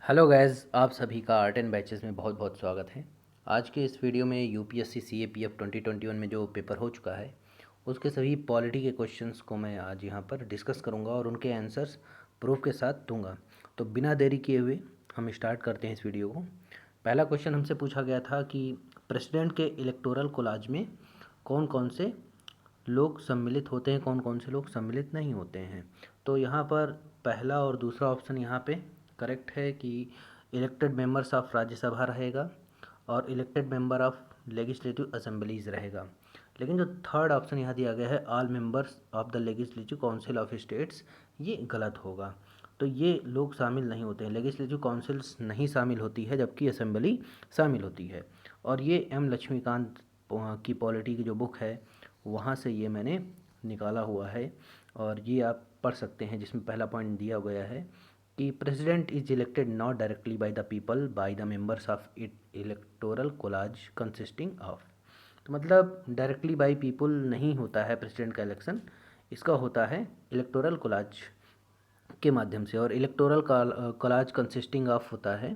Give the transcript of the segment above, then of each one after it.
Hello guys, आप सभी का आर्ट एंड बैचेस में बहुत बहुत स्वागत है। आज के इस वीडियो में यूपीएससी सीएपीएफ 2021 में जो पेपर हो चुका है उसके सभी पॉलिटी के क्वेश्चंस को मैं आज यहाँ पर डिस्कस करूँगा और उनके आंसर्स प्रूफ के साथ दूंगा। तो बिना देरी किए हुए हम स्टार्ट करते हैं इस वीडियो को। पहला क्वेश्चन हमसे पूछा गया था कि प्रेसिडेंट के इलेक्टोरल कोलाज में कौन कौन से लोग सम्मिलित होते हैं, कौन कौन से लोग सम्मिलित नहीं होते हैं। तो यहाँ पर पहला और दूसरा ऑप्शन यहाँ पे करेक्ट है कि इलेक्टेड मेंबर्स ऑफ राज्यसभा रहेगा और elected member of legislative assemblies रहेगा। लेकिन जो थर्ड ऑप्शन यहाँ दिया गया है all members of the legislative council of states, ये गलत होगा। तो ये लोग शामिल नहीं होते हैं, लेजिस्लेटिव काउंसिल्स नहीं शामिल होती है जबकि असेंबली शामिल होती है। और ये एम लक्ष्मीकांत की पॉलिटी की जो बुक है वहाँ से ये मैंने निकाला हुआ है और ये आप पढ़ सकते हैं, जिसमें पहला पॉइंट दिया गया है कि president is elected not directly by the people by the members of it electoral collage consisting of. तो मतलब डायरेक्टली बाय पीपल नहीं होता है प्रेसिडेंट का इलेक्शन, इसका होता है इलेक्टोरल कोलाज के माध्यम से। और इलेक्टोरल कोलाज कंसिस्टिंग ऑफ होता है,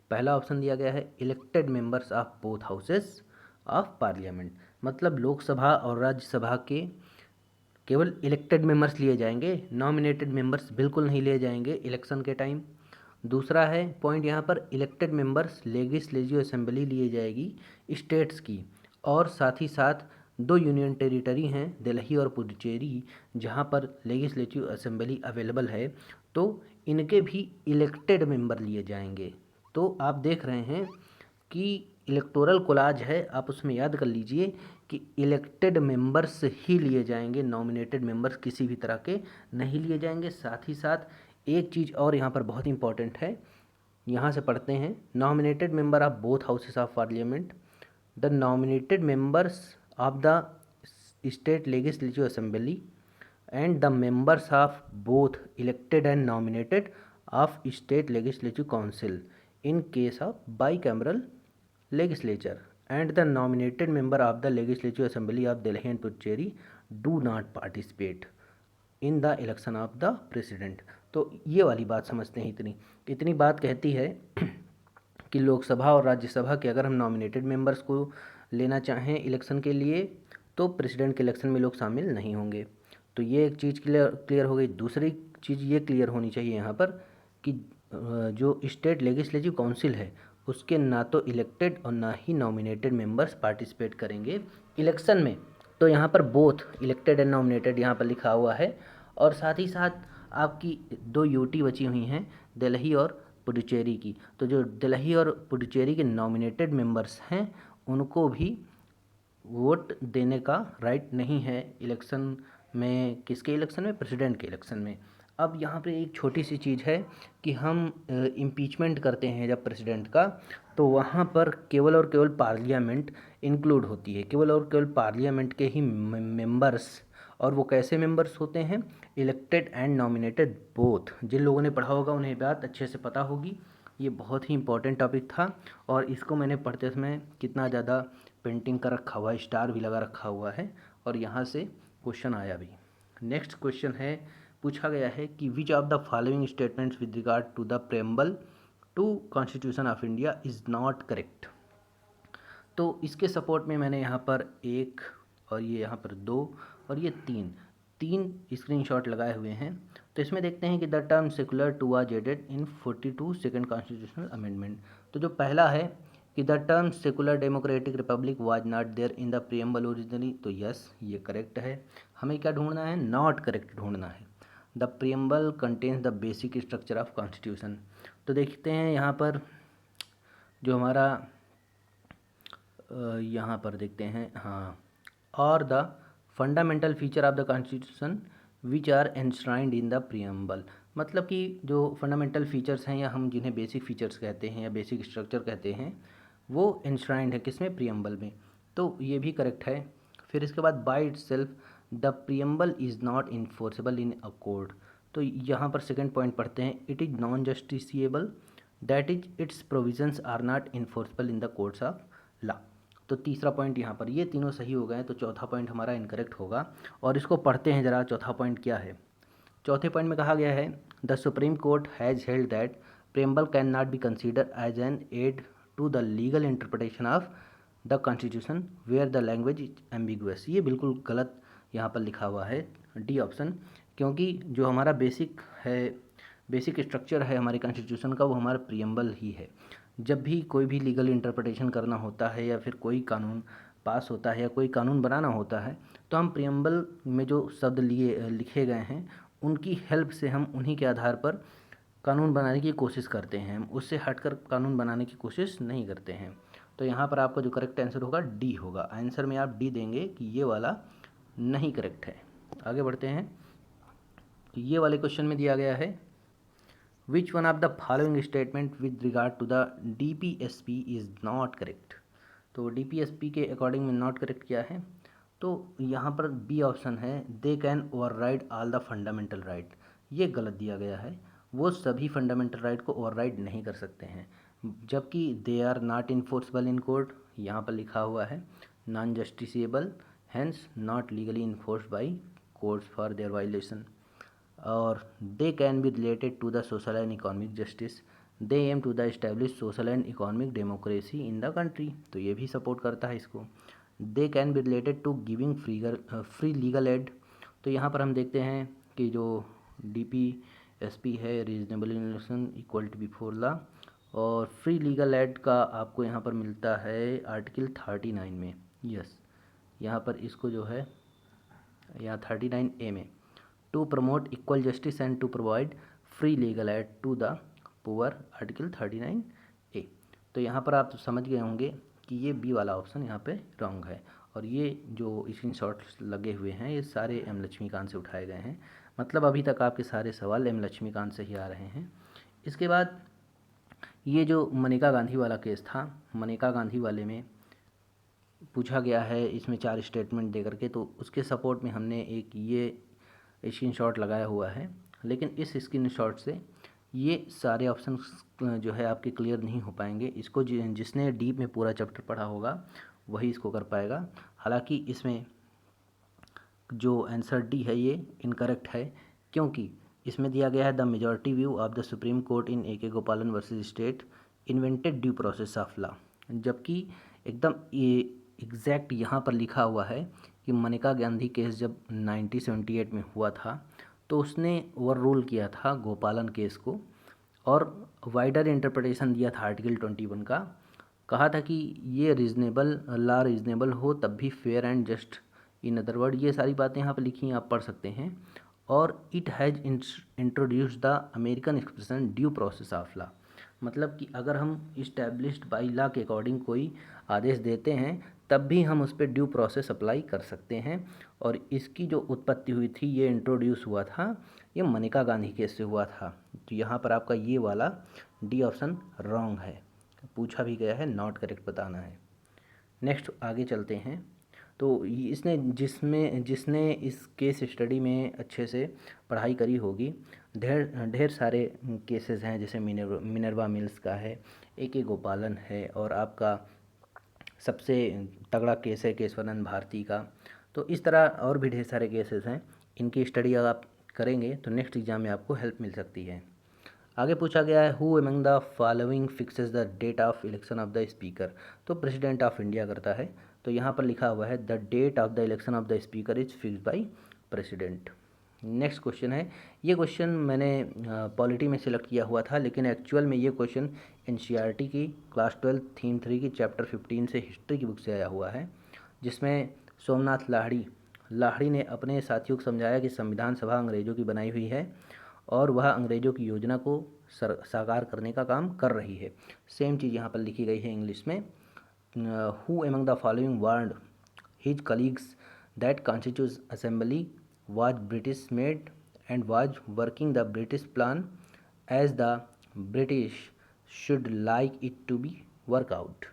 पहला ऑप्शन दिया गया है elected members of both houses of parliament. मतलब लोकसभा और राज्यसभा के केवल इलेक्टेड मेंबर्स लिए जाएंगे, नॉमिनेटेड मेंबर्स बिल्कुल नहीं लिए जाएंगे इलेक्शन के टाइम। दूसरा है पॉइंट यहाँ पर इलेक्टेड मेंबर्स लेजिस्लेटिव असेंबली लिए जाएगी स्टेट्स की, और साथ ही साथ दो यूनियन टेरिटरी हैं दिल्ली और पुडुचेरी जहाँ पर लेजिस्लेटिव असेंबली अवेलेबल है, तो इनके भी इलेक्टेड मेंबर लिए जाएंगे। तो आप देख रहे हैं कि इलेक्टोरल कोलाज है, आप उसमें याद कर लीजिए कि इलेक्टेड मेंबर्स ही लिए जाएंगे, नॉमिनेटेड मेंबर्स किसी भी तरह के नहीं लिए जाएंगे। साथ ही साथ एक चीज़ और यहाँ पर बहुत इंपॉर्टेंट है, यहाँ से पढ़ते हैं nominated member of both houses of parliament, the nominated members of the state legislative assembly and the members of both elected and nominated of state legislative council in case of bicameral legislature, and the nominated member of the legislative assembly of Delhi and Puducherry do not participate in the election of the president। तो ये वाली बात समझते हैं, इतनी इतनी बात कहती है कि लोकसभा और राज्यसभा के अगर हम नॉमिनेटेड मेंबर्स को लेना चाहें इलेक्शन के लिए तो प्रेसिडेंट के इलेक्शन में लोग शामिल नहीं होंगे। तो ये एक चीज़ क्लियर हो गई। दूसरी चीज़ ये क्लियर होनी चाहिए यहाँ पर कि जो स्टेट लेजिस्लेटिव काउंसिल है उसके ना तो इलेक्टेड और ना ही नॉमिनेटेड मेंबर्स पार्टिसिपेट करेंगे इलेक्शन में। तो यहाँ पर बोथ इलेक्टेड एंड नॉमिनेटेड यहाँ पर लिखा हुआ है। और साथ ही साथ आपकी दो यूटी बची हुई हैं दिल्ली और पुडुचेरी की, तो जो दिल्ली और पुडुचेरी के नॉमिनेटेड मेंबर्स हैं उनको भी वोट देने का राइट नहीं है इलेक्शन में। किसके इलेक्शन में? प्रेसिडेंट के इलेक्शन में। अब यहाँ पे एक छोटी सी चीज़ है कि हम इम्पीचमेंट करते हैं जब प्रेसिडेंट का, तो वहाँ पर केवल और केवल पार्लियामेंट इंक्लूड होती है, केवल और केवल पार्लियामेंट के ही मेंबर्स। और वो कैसे मेंबर्स होते हैं? Elected and nominated both. जिन लोगों ने पढ़ा होगा उन्हें बात अच्छे से पता होगी, ये बहुत ही इंपॉर्टेंट टॉपिक था और इसको मैंने पढ़ते समय कितना ज़्यादा पेंटिंग कर रखा हुआ है, स्टार भी लगा रखा हुआ है और यहाँ से क्वेश्चन आया भी। नेक्स्ट क्वेश्चन है, पूछा गया है कि which of the following statements with regard to the preamble to constitution of India is not correct. तो इसके सपोर्ट में मैंने यहाँ पर एक और ये यहाँ पर दो और ये तीन तीन स्क्रीनशॉट लगाए हुए हैं। तो इसमें देखते हैं कि the term secular too was added in 42 second constitutional amendment. तो जो पहला है कि the term secular democratic republic was not there in the preamble originally, तो यस ये करेक्ट है। हमें क्या ढूंढना है? नॉट करेक्ट ढूंढना है। The preamble contains the basic structure of constitution. तो देखते हैं यहाँ पर जो हमारा यहाँ पर देखते हैं, हाँ, और the fundamental feature of the constitution which are enshrined in the preamble. मतलब कि जो फंडामेंटल फीचर्स हैं या हम जिन्हें बेसिक फीचर्स कहते हैं या बेसिक स्ट्रक्चर कहते हैं वो एनश्राइंड है किसमें? प्रीएम्बल में। तो ये भी करेक्ट है। फिर इसके बाद by itself the preamble is not enforceable in a court. तो यहाँ पर सेकंड पॉइंट पढ़ते हैं, it is non justiciable that is its provisions are not enforceable in the courts of law. तो तीसरा पॉइंट यहाँ पर, ये तीनों सही हो गए, तो चौथा पॉइंट हमारा इनकरेक्ट होगा। और इसको पढ़ते हैं ज़रा, चौथा पॉइंट क्या है। चौथे पॉइंट में कहा गया है the supreme court has held that preamble cannot be considered as an aid to the legal interpretation of the constitution where the language is ambiguous. ये बिल्कुल गलत यहाँ पर लिखा हुआ है डी ऑप्शन, क्योंकि जो हमारा बेसिक स्ट्रक्चर है हमारे कॉन्स्टिट्यूशन का वो हमारा प्रियम्बल ही है। जब भी कोई भी लीगल इंटरप्रिटेशन करना होता है या फिर कोई कानून पास होता है या कोई कानून बनाना होता है तो हम प्रियम्बल में जो शब्द लिखे गए हैं उनकी हेल्प से हम उन्हीं के आधार पर कानून बनाने की कोशिश करते हैं, हम उससे हटकर कानून बनाने की कोशिश नहीं करते हैं। तो यहाँ पर आपका जो करेक्ट आंसर होगा डी होगा। आंसर में आप डी देंगे कि ये वाला नहीं करेक्ट है। आगे बढ़ते हैं। तो ये वाले क्वेश्चन में दिया गया है which one of the following statement with regard to the DPSP is not correct. तो DPSP के अकॉर्डिंग में नॉट करेक्ट क्या है, तो यहाँ पर बी ऑप्शन है they can override all the fundamental right. ये गलत दिया गया है, वो सभी फंडामेंटल राइट को ओवरराइड नहीं कर सकते हैं, जबकि they are not enforceable in court यहाँ पर लिखा हुआ है non justiciable hence not legally enforced by courts for their violation. और they can be related to the social and economic justice, they aim to the establish social and economic democracy in the country, तो ये भी support करता है इसको। They can be related to giving free legal aid, तो यहाँ पर हम देखते हैं कि जो DPSP है reasonable investment equality before law, और फ्री लीगल एड का आपको यहाँ पर मिलता है आर्टिकल 39 में। यस, यहाँ पर इसको जो है यहाँ 39A में to promote equal justice and to provide free legal aid to the poor, article 39A। तो यहाँ पर आप समझ गए होंगे कि ये बी वाला ऑप्शन यहाँ पे रॉन्ग है, और ये जो स्क्रीनशॉट्स लगे हुए हैं ये सारे एम लक्ष्मीकांत से उठाए गए हैं। मतलब अभी तक आपके सारे सवाल एम लक्ष्मीकांत से ही आ रहे हैं। इसके बाद ये जो मनेका गांधी वाला केस था, मनेका गांधी वाले में पूछा गया है इसमें 4 स्टेटमेंट दे करके, तो उसके सपोर्ट में हमने एक ये स्क्रीनशॉट लगाया हुआ है। लेकिन इस स्क्रीनशॉट से ये सारे ऑप्शन जो है आपके क्लियर नहीं हो पाएंगे। इसको जिसने डीप में पूरा चैप्टर पढ़ा होगा वही इसको कर पाएगा। हालांकि इसमें जो आंसर डी है ये इनकरेक्ट है, क्योंकि इसमें दिया गया है the majority view of the supreme court in AK गोपालन versus state invented due process of law, जबकि एकदम ये एग्जैक्ट यहाँ पर लिखा हुआ है कि मनेका गांधी केस जब 1978 में हुआ था तो उसने ओवर रूल किया था गोपालन केस को, और वाइडर इंटरप्रिटेशन दिया था आर्टिकल 21 का। कहा था कि ये रीजनेबल हो तब भी fair and just, in other word ये सारी बातें यहाँ पर लिखी हैं, आप पढ़ सकते हैं। और it has introduce the American expression due process of law, मतलब कि अगर हम इस्टेब्लिश्ड बाई लॉ के अकॉर्डिंग कोई आदेश देते हैं तब भी हम उस पर ड्यू प्रोसेस अप्लाई कर सकते हैं। और इसकी जो उत्पत्ति हुई थी, ये इंट्रोड्यूस हुआ था, ये मनेका गांधी केस से हुआ था। तो यहाँ पर आपका ये वाला डी ऑप्शन रॉन्ग है, पूछा भी गया है, नॉट करेक्ट बताना है। नेक्स्ट आगे चलते हैं। तो जिसने इस केस स्टडी में अच्छे से पढ़ाई करी होगी, ढेर सारे केसेस हैं, जैसे मिनर्वा मिल्स का है, AK गोपालन है, और आपका सबसे तगड़ा केस है केशवानंद भारती का। तो इस तरह और भी ढेर सारे केसेस हैं, इनकी स्टडी अगर आप करेंगे तो नेक्स्ट एग्जाम में आपको हेल्प मिल सकती है। आगे पूछा गया है who among the following fixes the date of election of the speaker, तो प्रेसिडेंट ऑफ इंडिया करता है। तो यहाँ पर लिखा हुआ है the date of the election of the speaker is fixed by president. Next question है, ये क्वेश्चन मैंने पॉलिटी में सिलेक्ट किया हुआ था, लेकिन एक्चुअल में ये क्वेश्चन NCERT की क्लास 12 थीम 3 की चैप्टर 15 से हिस्ट्री की बुक से आया हुआ है, जिसमें सोमनाथ लाहिड़ी ने अपने साथियों को समझाया कि संविधान सभा अंग्रेज़ों की बनाई हुई है और वह अंग्रेज़ों की योजना को साकार करने का काम कर रही है। सेम चीज़ यहाँ पर लिखी गई है इंग्लिश में। Who among the following warned his colleagues that constitution assembly was British made and was working the British plan as the British should like it to be work out।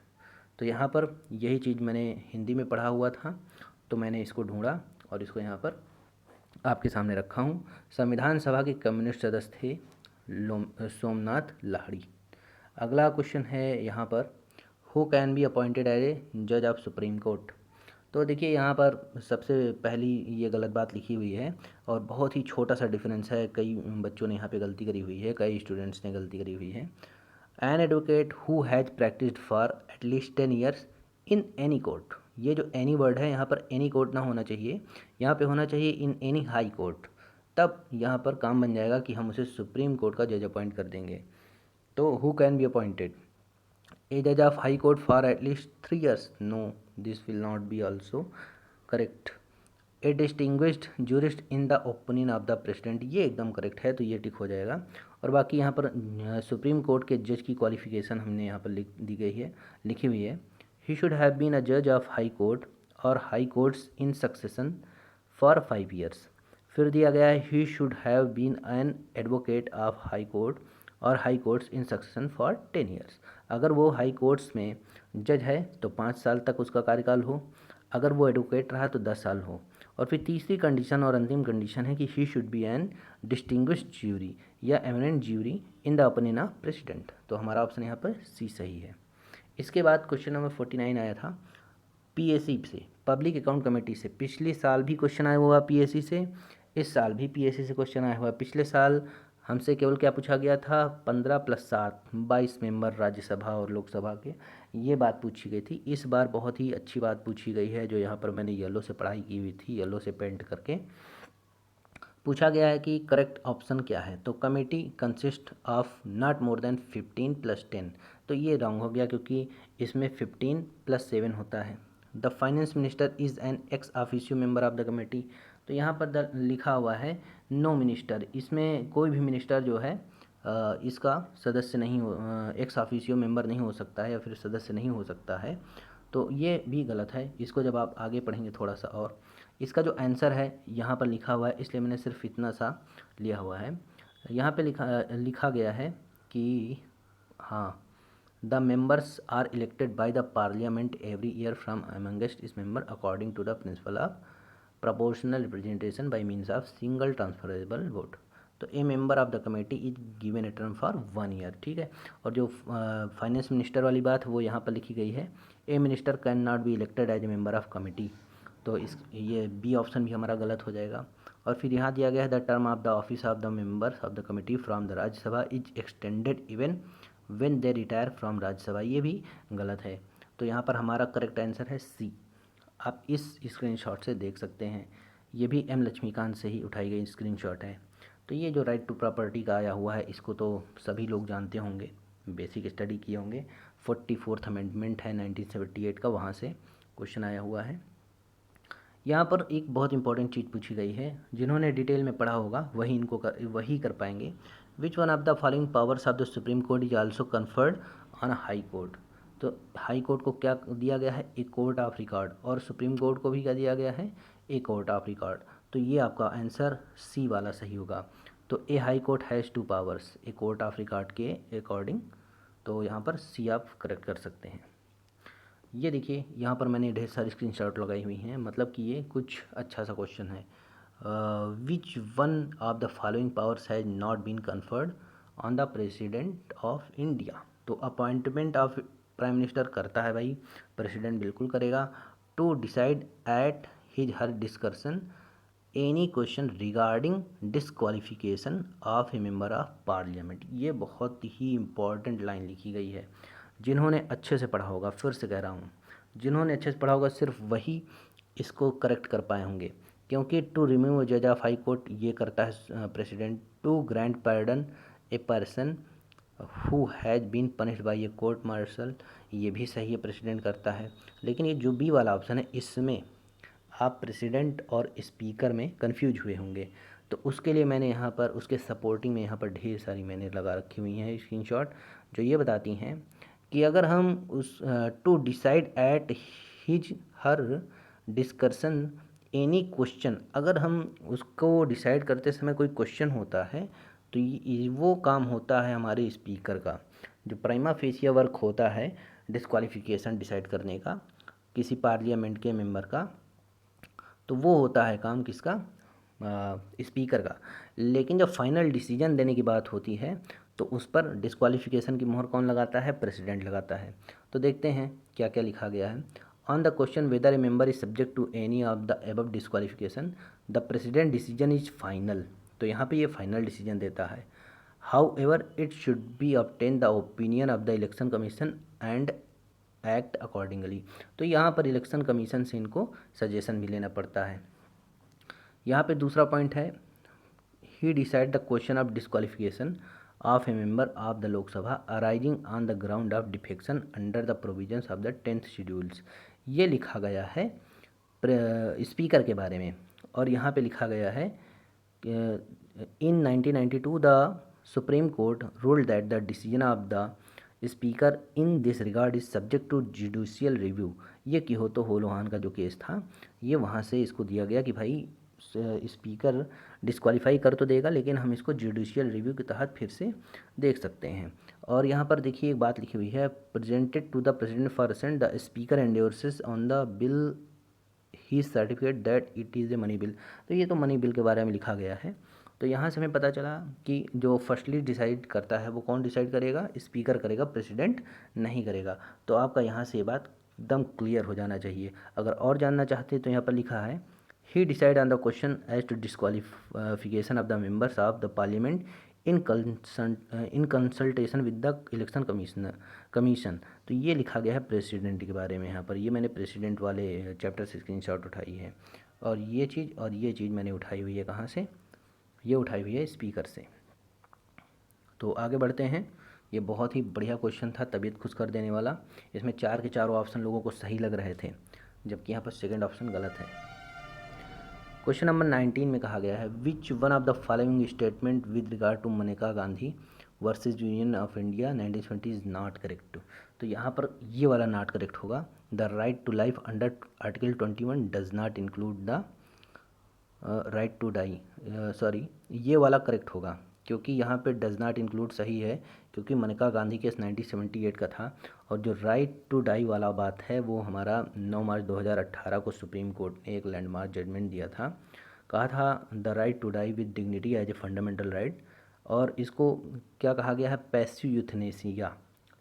तो यहाँ पर यही चीज़ मैंने हिंदी में पढ़ा हुआ था, तो मैंने इसको ढूंढा और इसको यहाँ पर आपके सामने रखा हूँ। संविधान सभा के कम्युनिस्ट सदस्य थे सोमनाथ लाहिड़ी। अगला क्वेश्चन है यहाँ पर who can be appointed as a जज ऑफ सुप्रीम कोर्ट, तो देखिए यहाँ पर सबसे पहली ये गलत बात लिखी हुई है और बहुत ही छोटा सा डिफरेंस है, कई बच्चों ने यहाँ पे गलती करी हुई है, कई स्टूडेंट्स ने गलती करी हुई है। An advocate who has practised for at least 10 years in any court, ये जो एनी वर्ड है यहाँ पर एनी कोर्ट ना होना चाहिए, यहाँ पे होना चाहिए इन एनी हाई कोर्ट, तब यहाँ पर काम बन जाएगा कि हम उसे सुप्रीम कोर्ट का जज अपॉइंट कर देंगे। तो who can be appointed a judge of high court for at least 3 years, no, this will not be also correct. A distinguished jurist in the opinion of the president, ये एकदम correct है, तो ये टिक हो जाएगा। और बाकी यहाँ पर सुप्रीम कोर्ट के जज की क्वालिफिकेशन हमने यहाँ पर दी गई है, लिखी हुई है। He should have been a जज ऑफ हाई कोर्ट और high courts in succession for 5 years. फिर दिया गया है he should have been an advocate of high court और high courts in succession for 10 years. अगर वो हाई कोर्ट्स में जज है तो 5 साल तक उसका कार्यकाल हो, अगर वो एडवोकेट रहा तो 10 साल हो। और फिर तीसरी कंडीशन और अंतिम कंडीशन है कि he should be an distinguished jury या eminent jury in the opinion of president. तो हमारा ऑप्शन यहाँ पर सी सही है। इसके बाद क्वेश्चन नंबर 49 आया था पीएससी से, पब्लिक अकाउंट कमेटी से। पिछले साल भी क्वेश्चन आया हुआ पीएससी से, इस साल भी पीएससी से क्वेश्चन आया हुआ। पिछले साल हमसे केवल क्या पूछा गया था, 15 + 7 22 मेंबर राज्यसभा और लोकसभा के, ये बात पूछी गई थी। इस बार बहुत ही अच्छी बात पूछी गई है, जो यहाँ पर मैंने येलो से पढ़ाई की हुई थी, येलो से पेंट करके पूछा गया है कि करेक्ट ऑप्शन क्या है। तो committee consist of not more than 15 + 10, तो ये रॉन्ग हो गया क्योंकि इसमें 15 + 7 होता है। The finance minister is an ex officio member of the committee, तो यहाँ पर लिखा हुआ है नो मिनिस्टर, इसमें कोई भी मिनिस्टर जो है इसका सदस्य नहीं हो, एक्स ऑफिशियो मेंबर नहीं हो सकता है या फिर सदस्य नहीं हो सकता है, तो ये भी गलत है। इसको जब आप आगे पढ़ेंगे थोड़ा सा, और इसका जो आंसर है यहाँ पर लिखा हुआ है, इसलिए मैंने सिर्फ इतना सा लिया हुआ है। यहाँ पे लिखा गया है कि हाँ, the members are elected by the parliament every year from amongest its member according to the principle of proportional representation by means of single transferable vote। तो a member of the committee is given a term for 1 year, ठीक है। और जो finance minister वाली बात वो यहाँ पर लिखी गई है, a minister can not be elected as a member of committee, तो इस ये बी ऑप्शन भी हमारा गलत हो जाएगा। और फिर यहाँ दिया गया है the term of the office of the members of the committee from the Rajya Sabha is extended even when they retire from Rajya Sabha, ये भी गलत है। तो यहाँ पर हमारा करेक्ट आंसर है सी, आप इस स्क्रीनशॉट से देख सकते हैं, ये भी एम लक्ष्मीकांत से ही उठाई गई स्क्रीनशॉट है। तो ये जो राइट टू प्रॉपर्टी का आया हुआ है, इसको तो सभी लोग जानते होंगे, बेसिक स्टडी किए होंगे। 44th अमेंडमेंट है 1978 का, वहाँ से क्वेश्चन आया हुआ है। यहाँ पर एक बहुत इंपॉर्टेंट चीज़ पूछी गई है, जिन्होंने डिटेल में पढ़ा होगा वही कर पाएंगे। विच one of the following powers of the supreme court is also conferred on high court. तो हाई कोर्ट को क्या दिया गया है, एक कोर्ट ऑफ रिकॉर्ड, और सुप्रीम कोर्ट को भी क्या दिया गया है, एक कोर्ट ऑफ रिकॉर्ड। तो ये आपका आंसर सी वाला सही होगा। तो a high court has 2 powers, a court of record के अकॉर्डिंग, तो यहाँ पर सी आप करेक्ट कर सकते हैं। ये देखिए यहाँ पर मैंने ढेर सारी स्क्रीनशॉट लगाई हुई हैं, मतलब कि ये कुछ अच्छा सा क्वेश्चन है। Which one of the following powers has not been conferred on the president of India. तो अपॉइंटमेंट ऑफ प्राइम मिनिस्टर करता है भाई, प्रेसिडेंट बिल्कुल करेगा। To decide at his her discussion any question regarding disqualification of a member of parliament, ये बहुत ही important line लिखी गई है। जिन्होंने अच्छे से पढ़ा होगा, फिर से कह रहा हूँ, जिन्होंने अच्छे से पढ़ा होगा सिर्फ वही इसको करेक्ट कर पाए होंगे, क्योंकि टू रिमूव जज ऑफ हाई कोर्ट ये करता है president. To grant pardon a person who has been punished by a court martial, ये भी सही है, प्रेसिडेंट करता है। लेकिन ये जो बी वाला ऑप्शन है, इसमें आप प्रेसिडेंट और स्पीकर में कंफ्यूज हुए होंगे, तो उसके लिए मैंने यहाँ पर उसके सपोर्टिंग में यहाँ पर ढेर सारी मैंने लगा रखी हुई हैं स्क्रीनशॉट, जो ये बताती हैं कि अगर हम उस to decide at his her discussion any question, अगर हम उसको डिसाइड करते समय कोई क्वेश्चन होता है, तो वो काम होता है हमारे स्पीकर का। जो प्राइमा फेसिया वर्क होता है डिस्क्वालिफिकेशन डिसाइड करने का किसी पार्लियामेंट के मेंबर का, तो वो होता है काम किसका, स्पीकर का। लेकिन जब फाइनल डिसीजन देने की बात होती है, तो उस पर डिस्क्वालिफिकेशन की मोहर कौन लगाता है, प्रेसिडेंट लगाता है। तो देखते हैं क्या क्या लिखा गया है। On the question whether a member is subject to any of the above disqualification the president decision is final. तो यहाँ पे ये फाइनल डिसीजन देता है। However it should be obtain the opinion of the election commission and act accordingly. तो यहाँ पर election commission से इनको सजेशन भी लेना पड़ता है। यहाँ पे दूसरा पॉइंट है, he decide the question of disqualification of a member of the Lok Sabha arising on the ground of defection under the provisions of the 10th schedules. ये लिखा गया है स्पीकर के बारे में, और यहाँ पे लिखा गया है in 1992 the supreme court ruled that the decision of the speaker in this regard is subject to judicial review. ये कियोतो होलोहान का जो केस था, ये वहाँ से इसको दिया गया कि भाई स्पीकर डिस्क्वालीफाई कर तो देगा, लेकिन हम इसको जुडिशियल रिव्यू के तहत फिर से देख सकते हैं। और यहाँ पर देखिए एक बात लिखी हुई है, presented to the president for assent the speaker endorses on the bill he certificate that it is a money bill. तो ये तो मनी बिल के बारे में लिखा गया है। तो यहाँ से हमें पता चला कि जो फर्स्टली डिसाइड करता है वो कौन डिसाइड करेगा, स्पीकर करेगा, प्रेसिडेंट नहीं करेगा। तो आपका यहाँ से ये बात एकदम क्लियर हो जाना चाहिए। अगर और जानना चाहते हैं तो यहाँ पर लिखा है, he decide on the question as to disqualification of the members of the parliament in consultation with the election commission. तो ये लिखा गया है प्रेसिडेंट के बारे में। यहाँ पर ये मैंने प्रेसिडेंट वाले चैप्टर से स्क्रीनशॉट उठाई है, और ये चीज़ मैंने उठाई हुई है कहाँ से, ये उठाई हुई है स्पीकर से। तो आगे बढ़ते हैं। ये बहुत ही बढ़िया क्वेश्चन था, तबीयत खुश कर देने वाला। इसमें 4 के चारों ऑप्शन लोगों को सही लग रहे थे, जबकि यहाँ पर सेकंड ऑप्शन गलत है। क्वेश्चन नंबर 19 में कहा गया है, which one of the following statement with regard to Maneka Gandhi versus union of India 1920 is not correct. तो यहाँ पर ये वाला नॉट करेक्ट होगा। The right to life under article 21 does not include the right to die. Sorry, ये वाला correct होगा, क्योंकि यहाँ पे डज नॉट इंक्लूड सही है, क्योंकि मनेका गांधी केस 1978 का था। और जो राइट टू डाई वाला बात है वो हमारा 9 मार्च 2018 को सुप्रीम कोर्ट ने एक लैंडमार्क जजमेंट दिया था। कहा था the right to die with dignity as a fundamental right, और इसको क्या कहा गया है, पैसिव यूथनेसिया,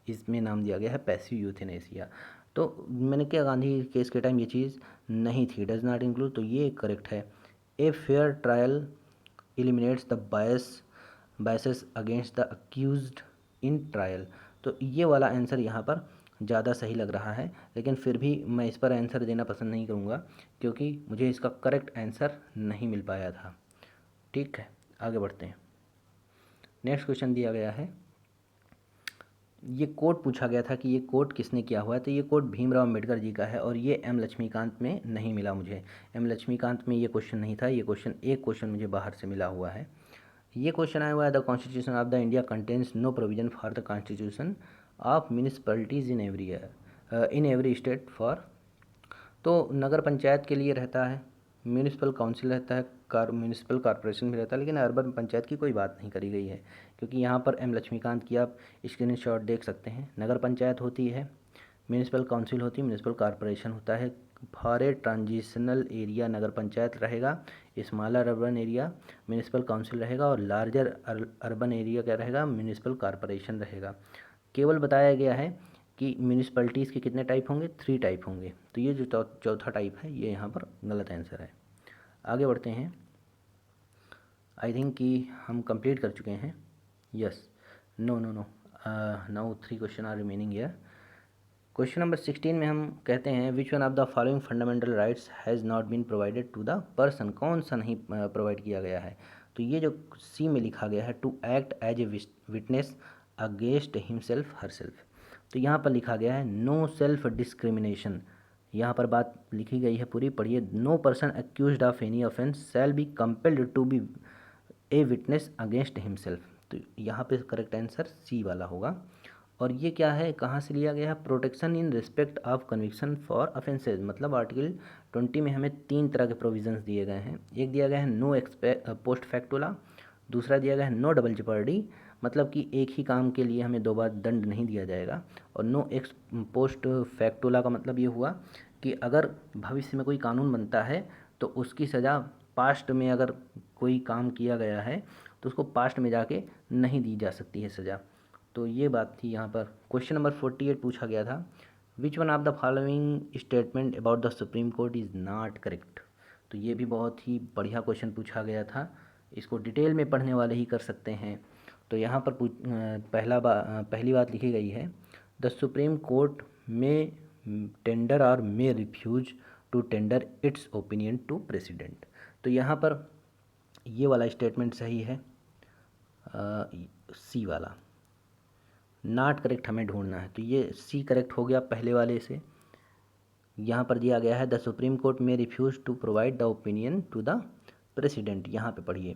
इसमें नाम दिया गया है पैसिव यूथनेसिया। तो मनेका गांधी केस के टाइम ये चीज़ नहीं थी, डज नॉट इंक्लूड, तो ये करेक्ट है। A fair trial eliminates the biases against the accused in trial. तो ये वाला आंसर यहाँ पर ज़्यादा सही लग रहा है, लेकिन फिर भी मैं इस पर आंसर देना पसंद नहीं करूँगा, क्योंकि मुझे इसका करेक्ट आंसर नहीं मिल पाया था। ठीक है, आगे बढ़ते हैं। नेक्स्ट क्वेश्चन दिया गया है, ये कोट पूछा गया था कि ये कोट किसने किया हुआ है। तो ये कोट भीमराव अम्बेडकर जी का है, और ये एम लक्ष्मीकांत में नहीं मिला मुझे। एम लक्ष्मीकांत में ये क्वेश्चन नहीं था, ये क्वेश्चन मुझे बाहर से मिला हुआ है। ये क्वेश्चन आया हुआ है, the constitution of the India contains no provision for the constitution of municipalities in every state for. तो नगर पंचायत के लिए रहता है, म्यूनिसिपल काउंसिल रहता है, म्यूनिसिपल कॉर्पोरेशन भी रहता है, लेकिन अर्बन पंचायत की कोई बात नहीं करी गई है, क्योंकि यहाँ पर एम लक्ष्मीकांत की आप स्क्रीनशॉट देख सकते हैं। नगर पंचायत होती है, म्यूनिसिपल काउंसिल होती है, म्यूनिसिपल कॉर्पोरेशन होता है। फॉर ए ट्रांजिशनल एरिया नगर पंचायत रहेगा, smaller urban area municipal council रहेगा, और लार्जर अर्बन एरिया क्या रहेगा, म्यूनिसिपल कॉर्पोरेशन रहेगा। केवल बताया गया है कि म्यूनिसिपैलिटीज़ के कितने टाइप होंगे, 3 टाइप होंगे। तो ये जो चौथा टाइप है ये यहाँ पर गलत आंसर है। आगे बढ़ते हैं। आई थिंक कि हम कंप्लीट कर चुके हैं। Yes, no no no, now 3 question are remaining here. Question number 16 में हम कहते हैं, which one of the following fundamental rights has not been provided to the person. कौन सा नहीं प्रोवाइड किया गया है। तो ये जो सी में लिखा गया है, to act as a witness against himself herself. तो यहाँ पर लिखा गया है नो सेल्फ डिस्क्रिमिनेशन। यहाँ पर बात लिखी गई है पूरी, पढ़िए। No person accused of any offence shall be compelled to be a witness against himself. तो यहाँ पे करेक्ट आंसर सी वाला होगा। और ये क्या है, कहाँ से लिया गया है, protection in respect of conviction for offences. मतलब आर्टिकल 20 में हमें 3 तरह के प्रोविजंस दिए गए हैं। एक दिया गया है नो पोस्ट फैक्टो लॉ, दूसरा दिया गया है नो डबल जेपर्डी, मतलब कि एक ही काम के लिए हमें 2 बार दंड नहीं दिया जाएगा। और no ex post facto law का मतलब ये हुआ कि अगर भविष्य में कोई कानून बनता है तो उसकी सज़ा पास्ट में अगर कोई काम किया गया है तो उसको पास्ट में जाके नहीं दी जा सकती है सज़ा। तो ये बात थी यहाँ पर। क्वेश्चन नंबर 48 पूछा गया था, विच one of the following statement about the supreme court is not correct. तो ये भी बहुत ही बढ़िया क्वेश्चन पूछा गया था, इसको डिटेल में पढ़ने वाले ही कर सकते हैं। तो यहाँ पर पहली बात लिखी गई है, the supreme court may tender और may refuse to tender its opinion to president. तो यहाँ पर ये वाला स्टेटमेंट सही है, सी वाला। नॉट करेक्ट हमें ढूंढना है, तो ये सी करेक्ट हो गया पहले वाले से। यहाँ पर दिया गया है द सुप्रीम कोर्ट में refuse to provide the opinion to the president, यहाँ पे पढ़िए।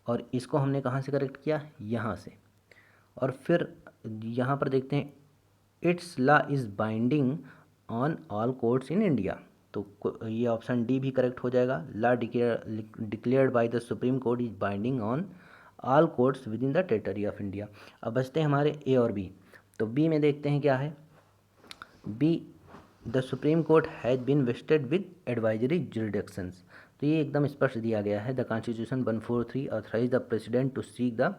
और इसको हमने कहाँ से करेक्ट किया, यहाँ से। और फिर यहाँ पर देखते हैं, it's law is binding on all courts in India. तो ये ऑप्शन डी भी करेक्ट हो जाएगा। Law declared by the supreme court is binding on all courts with in the territory of India. अब बचते हैं हमारे ए और बी। तो बी में देखते हैं क्या है, B the supreme court has been vested with advisory jurisdictions. तो ये एकदम स्पष्ट दिया गया है, the constitution 143 authorise the president to seek the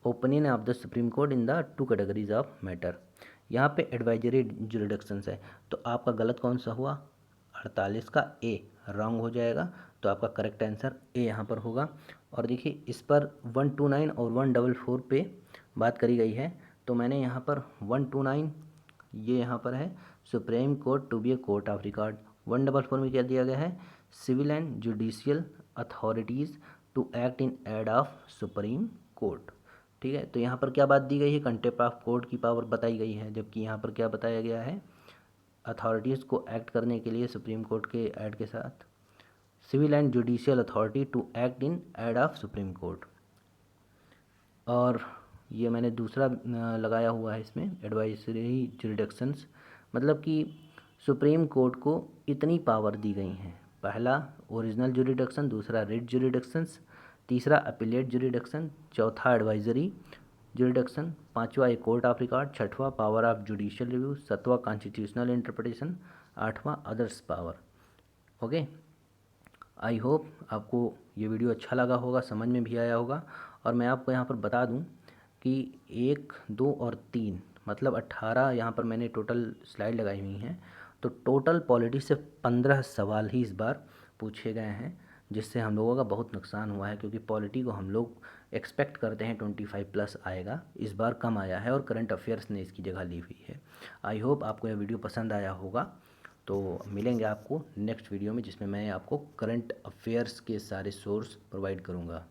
opinion of the supreme court in the 2 categories of matter. यहाँ पे एडवाइजरी जुरिडिक्शंस है, तो आपका गलत कौन सा हुआ, 48 का ए रॉन्ग हो जाएगा। तो आपका करेक्ट आंसर ए यहाँ पर होगा। और देखिए इस पर 129 और 144 पे बात करी गई है, तो मैंने यहाँ पर 129 ये यहाँ पर है supreme court to be a court of record. 144 में क्या दिया गया है, civil and judicial authorities to act in aid of supreme court. ठीक है, तो यहाँ पर क्या बात दी गई है, कंटेम्प्ट ऑफ कोर्ट की पावर बताई गई है, जबकि यहाँ पर क्या बताया गया है, अथॉरिटीज़ को एक्ट करने के लिए सुप्रीम कोर्ट के ऐड के साथ civil and judicial authority to act in aid of supreme court. और ये मैंने दूसरा लगाया हुआ है इसमें, एडवाइजरी जुरिडिक्शंस, मतलब कि सुप्रीम कोर्ट को इतनी पावर दी गई हैं, पहला ओरिजिनल जुरिडिक्शन, दूसरा रिट जुरिडिक्शंस, तीसरा अपीलेट जुरिडिक्शन, चौथा एडवाइजरी जुरिडिक्शन, पांचवा एक कोर्ट ऑफ रिकॉर्ड, छठवां पावर ऑफ जुडिशियल रिव्यू, सातवां कॉन्स्टिट्यूशनल इंटरप्रिटेशन, आठवां others power. Okay, I hope आपको ये वीडियो अच्छा लगा होगा, समझ में भी आया होगा। और मैं आपको यहाँ पर बता दूँ कि 1, 2 और 3 मतलब 18 यहाँ पर मैंने टोटल स्लाइड लगाई हुई हैं। तो टोटल पॉलिटी से 15 सवाल ही इस बार पूछे गए हैं, जिससे हम लोगों का बहुत नुकसान हुआ है, क्योंकि पॉलिटी को हम लोग एक्सपेक्ट करते हैं 25+ आएगा, इस बार कम आया है और करंट अफेयर्स ने इसकी जगह ली हुई है। आई होप आपको यह वीडियो पसंद आया होगा। तो मिलेंगे आपको नेक्स्ट वीडियो में, जिसमें मैं आपको करंट अफेयर्स के सारे सोर्स प्रोवाइड करूँगा।